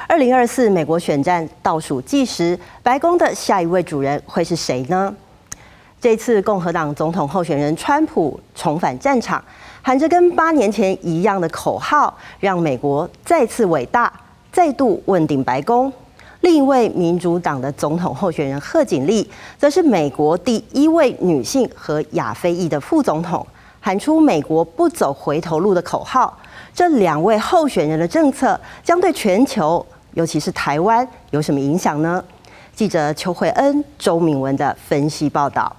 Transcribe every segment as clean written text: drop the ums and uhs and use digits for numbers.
2024美国选战倒数计时，白宫的下一位主人会是谁呢？这次共和党总统候选人川普重返战场，喊着跟8年前一样的口号，让美国再次伟大，再度问鼎白宫。另一位民主党的总统候选人贺锦丽，则是美国第1位女性和亚非裔的副总统，喊出美国不走回头路的口号。这2位候选人的政策将对全球，尤其是台湾有什么影响呢？记者邱慧恩、周敏文的分析报道。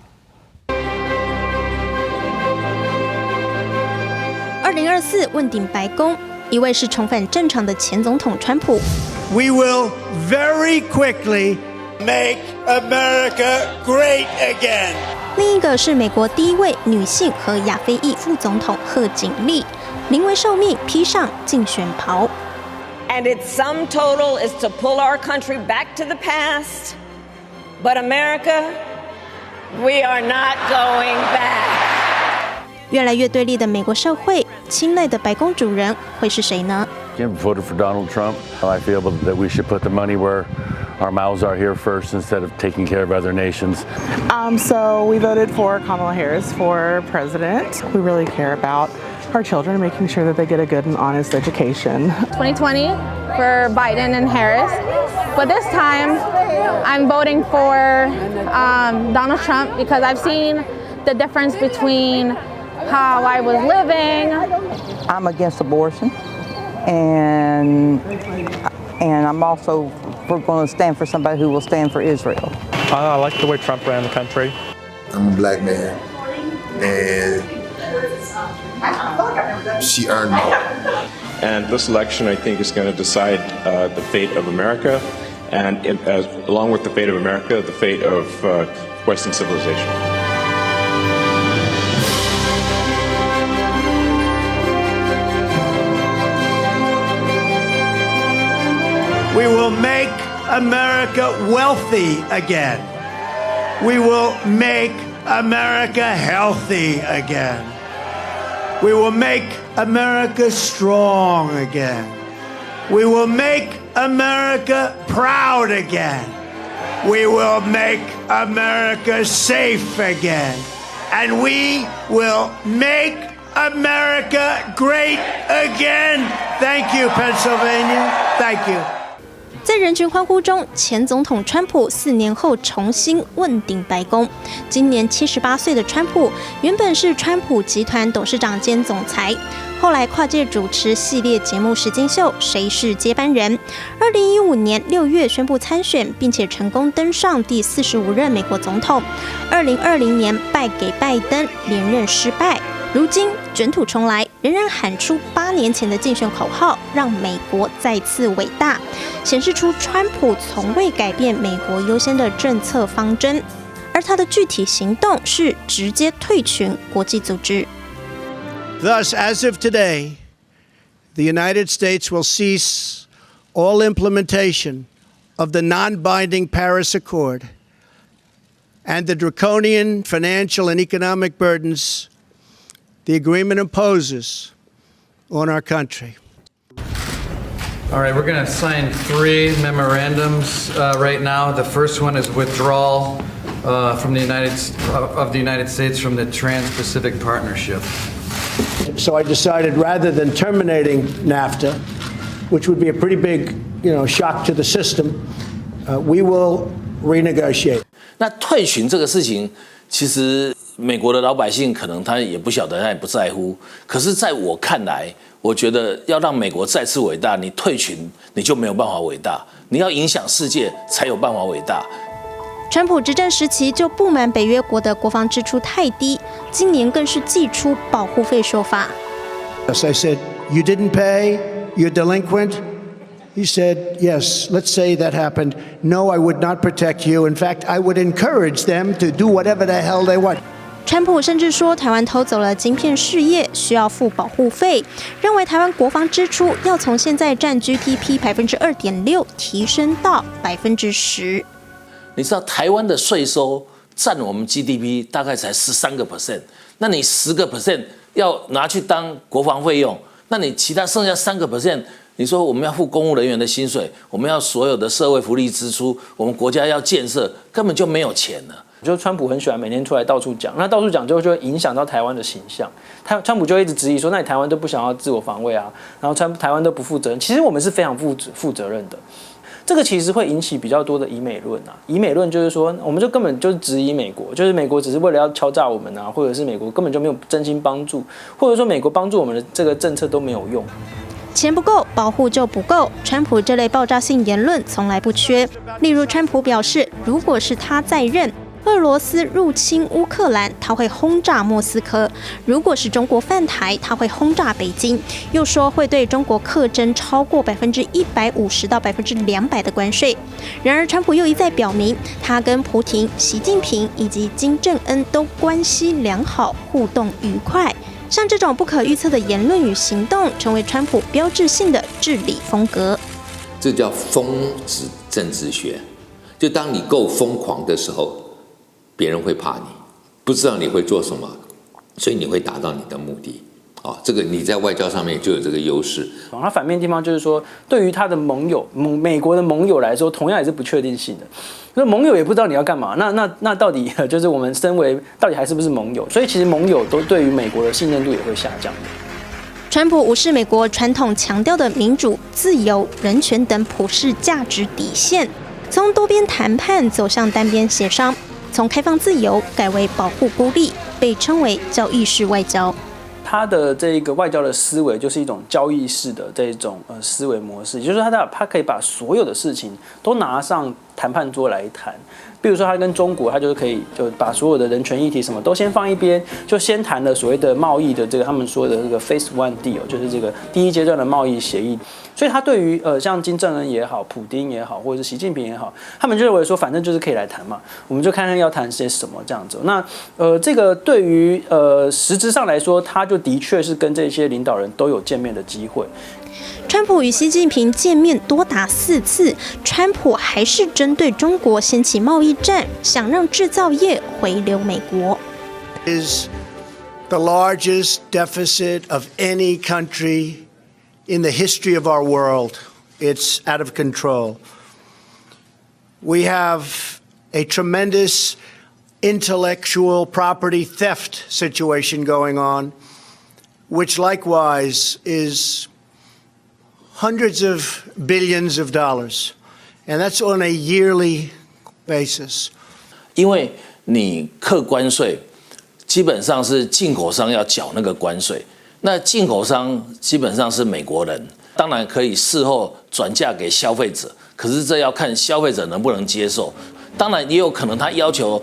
2024问鼎白宫，一位是重返战场的前总统川普。We will very quickly make America great again. 另一个是美国第1位女性和亚非裔副总统贺锦丽，临危受命披上竞选袍。And its sum total is to pull our country back to the past. But America, we are not going back. 越来越对立的美国社会，青睐的白宫主人会是谁呢？ Voted for Donald Trump. I feel that we should put the money where our mouths are here first instead of taking care of other nations. So we voted for Kamala Harris for president. We really care about our children, making sure that they get a good and honest education. 2020 for Biden and Harris, but this time I'm voting for Donald Trump because I've seen the difference between how I was living. I'm against abortion, and I'm also going to stand for somebody who will stand for Israel. I like the way Trump ran the country. I'm a black man, and she earned more. And this election, I think, is going to decide the fate of America, and along with the fate of America, the fate of Western civilization. We will make America wealthy again. We will make America healthy again. We will make America strong again. We will make America proud again. We will make America safe again. And we will make America great again. Thank you, Pennsylvania. Thank you. 在人群欢呼中，前总统川普4年后重新问鼎白宫。今年78岁的川普，原本是川普集团董事长兼总裁，后来跨界主持系列节目实境秀《谁是接班人》。2015年6月宣布参选，并且成功登上第45任美国总统。2020年败给拜登，连任失败。如今卷土重来，仍然喊出8年前的竞选口号，让美国再次伟大，显示出川普从未改变美国优先的政策方针，而他的具体行动是直接退群国际组织。Thus, as of today, the United States will cease all implementation of the non-binding Paris Accord and the draconian financial and economic burdens the agreement imposes on our country. All right, we're going to sign 3 memorandums right now. The first one is withdrawal from the United States from the Trans-Pacific Partnership. So I decided, rather than terminating NAFTA, which would be a pretty big, shock to the system, we will renegotiate. 那退群这个事情，其实美国的老百姓可能他也不晓得，他也不在乎。可是在我看来，我觉得要让美国再次伟大，你退群你就没有办法伟大，你要影响世界才有办法伟大。川普执政时期就不满北约国的国防支出太低，今年更是祭出保护费说法。Yes, I said, you didn't pay, you're delinquent. He said, yes, let's say that happened. No, I would not protect you. In fact, I would encourage them to do whatever the hell they want. 川普甚至说，台湾偷走了晶片事业，需要付保护费，认为台湾国防支出要从现在占 GDP 2.6%提升到10%。你知道台湾的税收占我们 GDP 大概才13%，那你10%要拿去当国防费用，那你其他剩下3%，你说我们要付公务人员的薪水，我们要所有的社会福利支出，我们国家要建设，根本就没有钱了。就川普很喜欢每天出来到处讲，那到处讲就会影响到台湾的形象。川普就一直质疑说，那你台湾都不想要自我防卫啊，然后台湾都不负责任。其实我们是非常负责任的。这个其实会引起比较多的以美论啊。以美论就是说，我们就根本就是质疑美国，就是美国只是为了要敲诈我们啊，或者是美国根本就没有真心帮助，或者说美国帮助我们的这个政策都没有用。钱不够，保护就不够。川普这类爆炸性言论从来不缺。例如，川普表示，如果是他在任，俄罗斯入侵乌克兰，他会轰炸莫斯科；如果是中国犯台，他会轰炸北京。又说会对中国课征超过150%到200%的关税。然而，川普又一再表明，他跟普廷、习近平以及金正恩都关系良好，互动愉快。像这种不可预测的言论与行动，成为川普标志性的治理风格。这叫疯子政治学，就当你够疯狂的时候，别人会怕你，不知道你会做什么，所以你会达到你的目的。这个你在外交上面就有这个优势。它反面地方就是说，对于他的盟友，美国的盟友来说，同样也是不确定性的。那盟友也不知道你要干嘛，那到底就是我们身为到底还是不是盟友？所以其实盟友都对于美国的信任度也会下降的。川普无视美国传统强调的民主、自由、人权等普世价值底线，从多边谈判走向单边协商，从开放自由改为保护孤立，被称为交易式外交。他的这个外交的思维就是一种交易式的这种思维模式，也就是说他可以把所有的事情都拿上谈判桌来谈。比如说他跟中国，他就是可以就把所有的人权议题什么都先放一边，就先谈了所谓的贸易的这个他们说的这个 Phase 1 Deal， 就是这个第一阶段的贸易协议。所以他对于像金正恩也好、普丁也好，或者是习近平也好，他们就认为说反正就是可以来谈嘛，我们就看看要谈些什么这样子。那这个对于实质上来说，他就的确是跟这些领导人都有见面的机会。川普与习近平见面多达4次，川普还是针对中国掀起贸易战，想让制造业回流美国。Is the largest deficit of any country in the history of our world. It's out of control. We have a tremendous intellectual property theft situation going on, which likewise is hundreds of billions of dollars, and that's on a yearly basis. 因为你课关税，基本上是进口商要缴那个关税，那进口商基本上是美国人，当然可以事后转嫁给消费者，可是这要看消费者能不能接受。当然也有可能他要求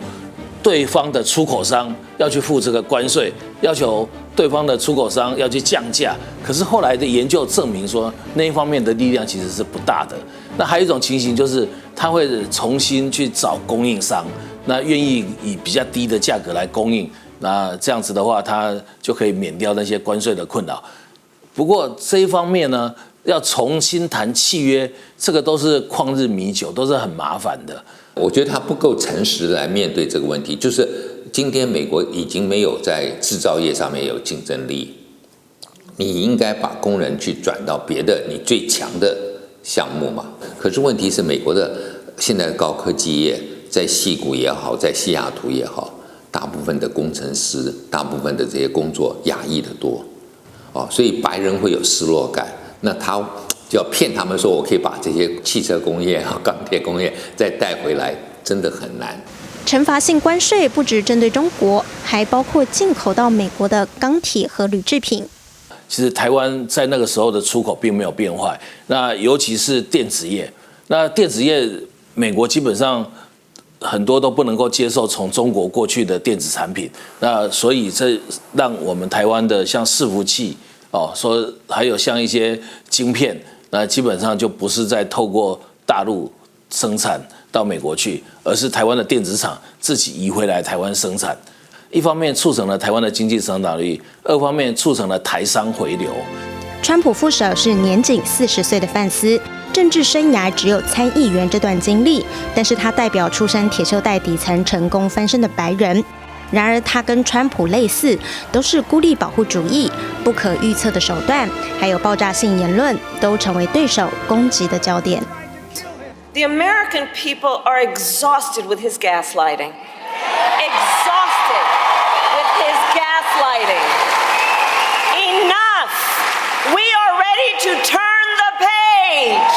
对方的出口商要去付这个关税，要求对方的出口商要去降价，可是后来的研究证明说，那一方面的力量其实是不大的。那还有一种情形就是，他会重新去找供应商，那愿意以比较低的价格来供应，那这样子的话，他就可以免掉那些关税的困扰。不过这一方面呢，要重新谈契约，这个都是旷日弥久，都是很麻烦的。我觉得他不够诚实来面对这个问题，就是今天美国已经没有在制造业上面有竞争力，你应该把工人去转到别的你最强的项目嘛。可是问题是，美国的现在的高科技业，在矽谷也好，在西雅图也好，大部分的工程师，大部分的这些工作亚裔的多，所以白人会有失落感。那他就要骗他们说，我可以把这些汽车工业、钢铁工业再带回来，真的很难。惩罚性关税不只针对中国，还包括进口到美国的钢铁和铝制品。其实台湾在那个时候的出口并没有变坏，那尤其是电子业。那电子业，美国基本上很多都不能够接受从中国过去的电子产品，那所以这让我们台湾的像伺服器说还有像一些晶片，那基本上就不是再透过大陆生产到美国去，而是台湾的电子厂自己移回来台湾生产。一方面促成了台湾的经济成长率，二方面促成了台商回流。川普副手是年仅40岁的范斯，政治生涯只有参议员这段经历，但是他代表出身铁锈带底层成功翻身的白人。然而他跟川普类似，都是孤立保护主义，不可预测的手段，还有爆炸性言论，都成为对手攻击的焦点。The American people are exhausted with his gaslighting. Exhausted with his gaslighting. Enough! We are ready to turn the page!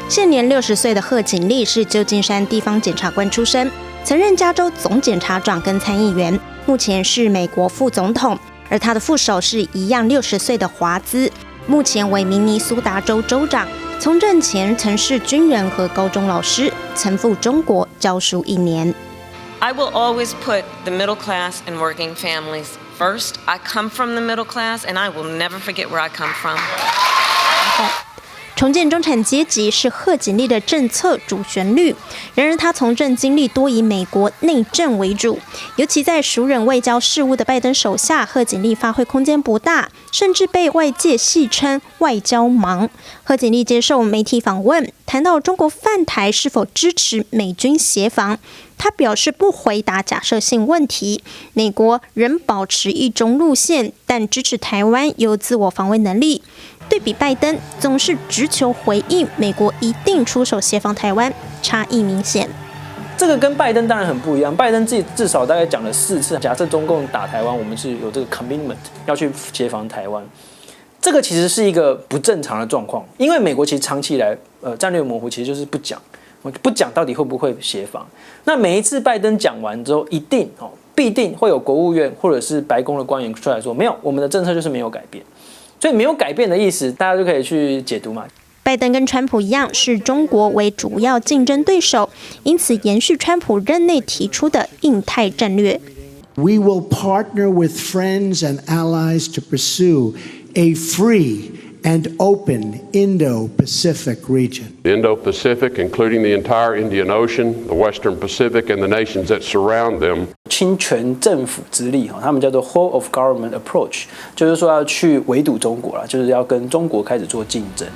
现年60岁的贺锦丽是旧金山地方检察官出身，曾任加州总检察长跟参议员，目前是美国副总统。而他的副手是一样60岁的华兹，目前为明尼苏达州州长。从政前曾是军人和高中老师，曾赴中国教书1年。I will always put the middle class and working families first. I come from the middle class, and I will never forget where I come from. 重建中产阶级是贺锦丽的政策主旋律，然而她从政经历多以美国内政为主，尤其在熟稔外交事务的拜登手下，贺锦丽发挥空间不大，甚至被外界戏称外交盲。贺锦丽接受媒体访问，谈到中国犯台是否支持美军协防，他表示不回答假设性问题，美国仍保持一中路线，但支持台湾有自我防卫能力。对比拜登总是直球回应美国一定出手协防台湾，差异明显。这个跟拜登当然很不一样，拜登自己至少大概讲了4次，假设中共打台湾，我们是有这个 commitment 要去协防台湾。这个其实是一个不正常的状况，因为美国其实长期以来战略模糊，其实就是不讲到底会不会协防。那每一次拜登讲完之后，必定会有国务院或者是白宫的官员出来说，没有，我们的政策就是没有改变。所以没有改变的意思，大家就可以去解读嘛。拜登跟川普一样，是中国为主要竞争对手，因此延续川普任内提出的印太战略。We will partner with friends and allies to pursue a free and open Indo-Pacific region. The Indo-Pacific, including the entire Indian Ocean, the Western Pacific, and the nations that surround them. 倾全政府之力，他们叫做 whole of government approach， 就是说要去围堵中国啦，就是要跟中国开始做竞争。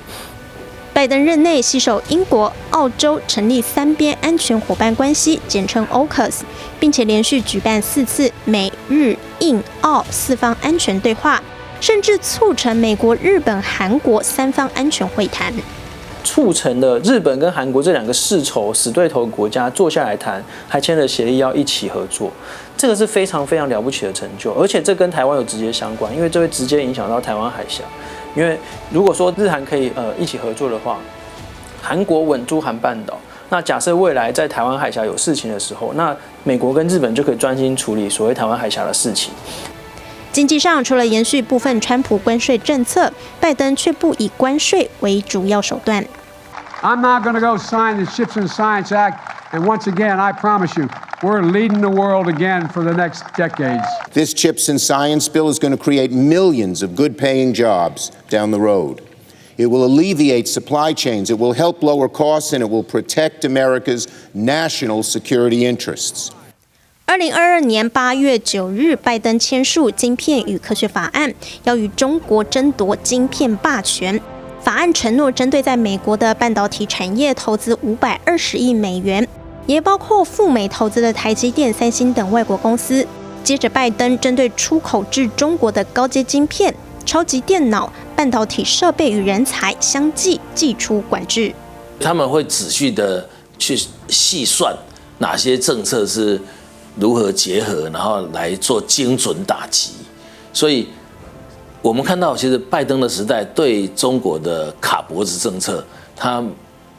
拜登任内携手英国、澳洲成立3边安全伙伴关系，简称 AUKUS， 并且连续举办4次美日印澳4方安全对话，甚至促成美国、日本、韩国3方安全会谈，促成了日本跟韩国这2个世仇死对头国家坐下来谈，还签了协议要一起合作。这个是非常非常了不起的成就，而且这跟台湾有直接相关，因为这会直接影响到台湾海峡。因为如果说日韩可以一起合作的话，韩国稳珠韩半岛，那假设未来在台湾海峡有事情的时候，那美国跟日本就可以专心处理所谓台湾海峡的事情。经济上，除了延续部分川普关税政策，拜登却不以关税为主要手段。I'm not going to go sign the Chips and Science Act, and once again, I promise you, we're leading the world again for the next decades. This Chips and Science bill is going to create millions of good-paying jobs down the road. It will alleviate supply chains, it will help lower costs, and it will protect America's national security interests. 2022年8月9日，拜登签署《晶片与科学法案》，要与中国争夺晶片霸权。法案承诺针对在美国的半导体产业投资520亿美元，也包括赴美投资的台积电、三星等外国公司。接着，拜登针对出口至中国的高阶晶片、超级电脑、半导体设备与人才相继祭出管制。他们会仔细的去细算哪些政策是如何结合，然后来做精准打击。所以我们看到，其实拜登的时代对中国的卡脖子政策，它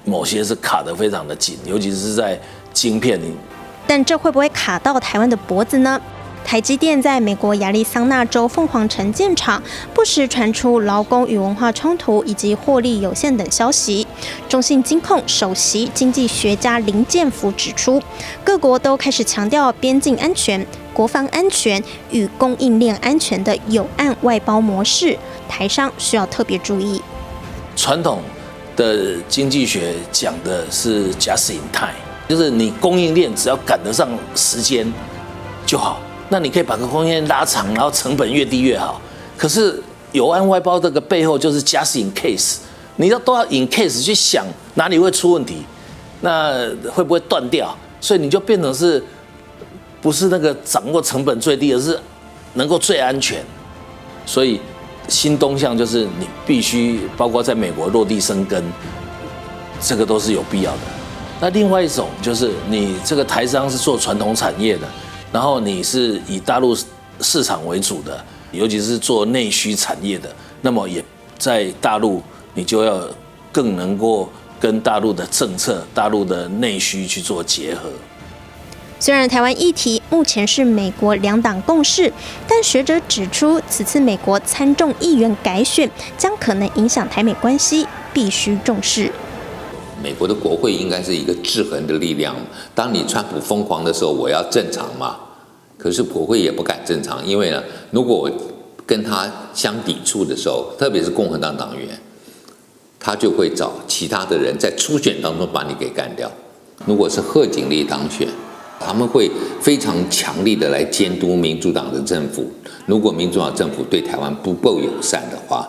某些是卡得非常的紧，尤其是在晶片里。但这会不会卡到台湾的脖子呢？台积电在美国亚利桑那州凤凰城建厂，不时传出劳工与文化冲突以及获利有限等消息。中信金控首席经济学家林建福指出，各国都开始强调边境安全、国防安全与供应链安全的有案外包模式，台商需要特别注意。传统的经济学讲的是 just in time， 就是你供应链只要赶得上时间就好。那你可以把个供应链拉长，然后成本越低越好。可是有案外包这个背后就是 just in case， 你都要 in case 去想哪里会出问题，那会不会断掉？所以你就变成是不是那个掌握成本最低，而是能够最安全。所以新东向就是你必须包括在美国落地生根，这个都是有必要的。那另外一种就是你这个台商是做传统产业的，然后你是以大陆市场为主的，尤其是做内需产业的，那么也在大陆你就要更能够跟大陆的政策、大陆的内需去做结合。虽然台湾议题目前是美国两党共识，但学者指出，此次美国参众议员改选将可能影响台美关系，必须重视。美国的国会应该是一个制衡的力量。当你川普疯狂的时候，我要正常嘛。可是国会也不敢正常，因为呢，如果我跟他相抵触的时候，特别是共和党党员，他就会找其他的人在初选当中把你给干掉。如果是贺锦丽当选，他们会非常强力的来监督民主党的政府。如果民主党政府对台湾不够友善的话，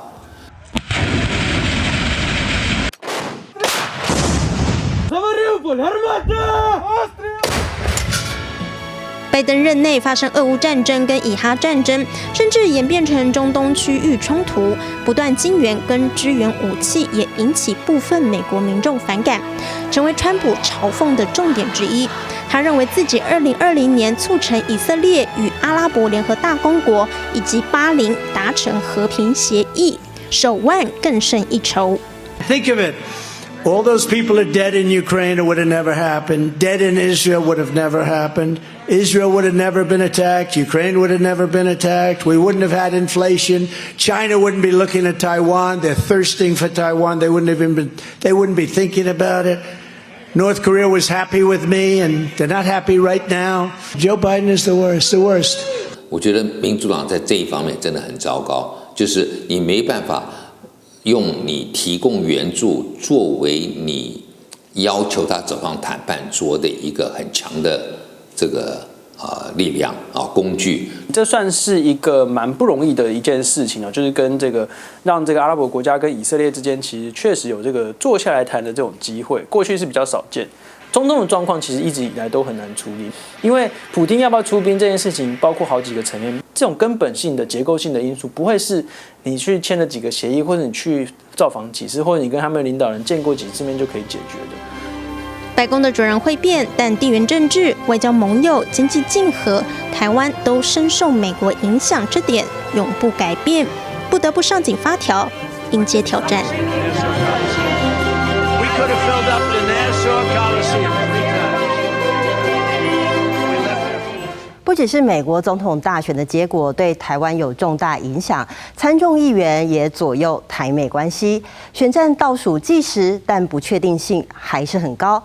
拜登任内发生俄乌战争跟以哈战争，甚至演变成中东区域冲突，不断金援跟支援武器也引起部分美国民众反感，成为川普嘲讽的重点之一。他认为自己2020年促成以色列与阿拉伯联合大公国以及巴林达成和平协议，手腕更胜一筹。Think of it. All those people are dead in Ukraine. It would have never happened. Dead in Israel would have never happened. Israel would have never been attacked. Ukraine would have never been attacked. We wouldn't have had inflation. China wouldn't be looking at Taiwan. They're thirsting for Taiwan. They wouldn't be thinking about it. North Korea was happy with me, and they're not happy right now. Joe Biden is the worst. 我觉得民主党在这一方面真的很糟糕，就是你没办法用你提供援助作为你要求他走上谈判桌的一个很强的这个力量工具。这算是一个蛮不容易的一件事情就是跟这个让这个阿拉伯国家跟以色列之间其实确实有这个坐下来谈的这种机会，过去是比较少见。中东的状况其实一直以来都很难处理，因为普丁要不要出兵这件事情包括好几个层面，这种根本性的结构性的因素不会是你去签了几个协议，或者你去造访几次，或者你跟他们领导人见过几次面就可以解决的。白宫的主人会变，但地缘政治、外交盟友、经济竞合，台湾都深受美国影响，这点永不改变，不得不上紧发条，迎接挑战。不只是美国总统大选的结果对台湾有重大影响，参众议员也左右台美关系。选战倒数计时，但不确定性还是很高。